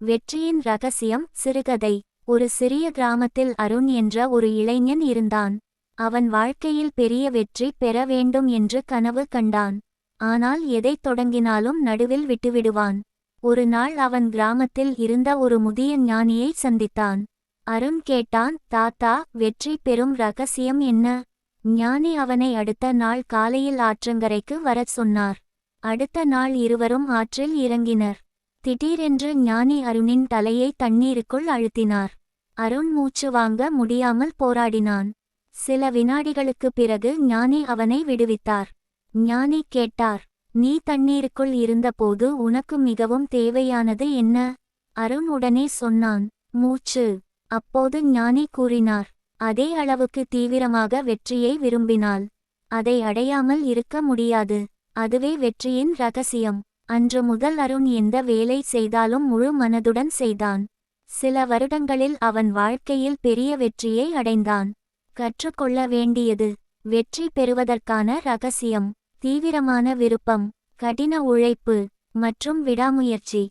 வெற்றியின் ரகசியம் சிறுகதை. ஒரு சிறிய கிராமத்தில் அருண் என்ற ஒரு இளைஞன் இருந்தான். அவன் வாழ்க்கையில் பெரிய வெற்றி பெற வேண்டும் என்று கனவு கண்டான். ஆனால் எதைத் தொடங்கினாலும் நடுவில் விட்டுவிடுவான். ஒரு நாள் அவன் கிராமத்தில் இருந்த ஒரு முதிய ஞானியை சந்தித்தான். அருண் கேட்டான், தாத்தா, வெற்றி பெறும் ரகசியம் என்ன? ஞானி அவனை அடுத்த நாள் காலையில் ஆற்றங்கரைக்கு வரச் சொன்னார். அடுத்த நாள் இருவரும் ஆற்றில் இறங்கினர். திடீரென்று ஞானி அருணின் தலையை தண்ணீருக்குள் அழுத்தினார். அருண் மூச்சு வாங்க முடியாமல் போராடினான். சில வினாடிகளுக்குப் பிறகு ஞானி அவனை விடுவித்தார். ஞானி கேட்டார், நீ தண்ணீருக்குள் இருந்தபோது உனக்கு மிகவும் தேவையானது என்ன? அருண் உடனே சொன்னான், மூச்சு. அப்போது ஞானி கூறினார், அதே அளவுக்கு தீவிரமாக வெற்றியை விரும்பினால் அதை அடையாமல் இருக்க முடியாது. அதுவே வெற்றியின் ரகசியம். அன்று முதல் அருண் எந்த வேலை செய்தாலும் முழு மனதுடன் செய்தான். சில வருடங்களில் அவன் வாழ்க்கையில் பெரிய வெற்றியை அடைந்தான். கற்றுக்கொள்ள வேண்டியது: வெற்றி பெறுவதற்கான ரகசியம் தீவிரமான விருப்பம், கடின உழைப்பு மற்றும் விடாமுயற்சி.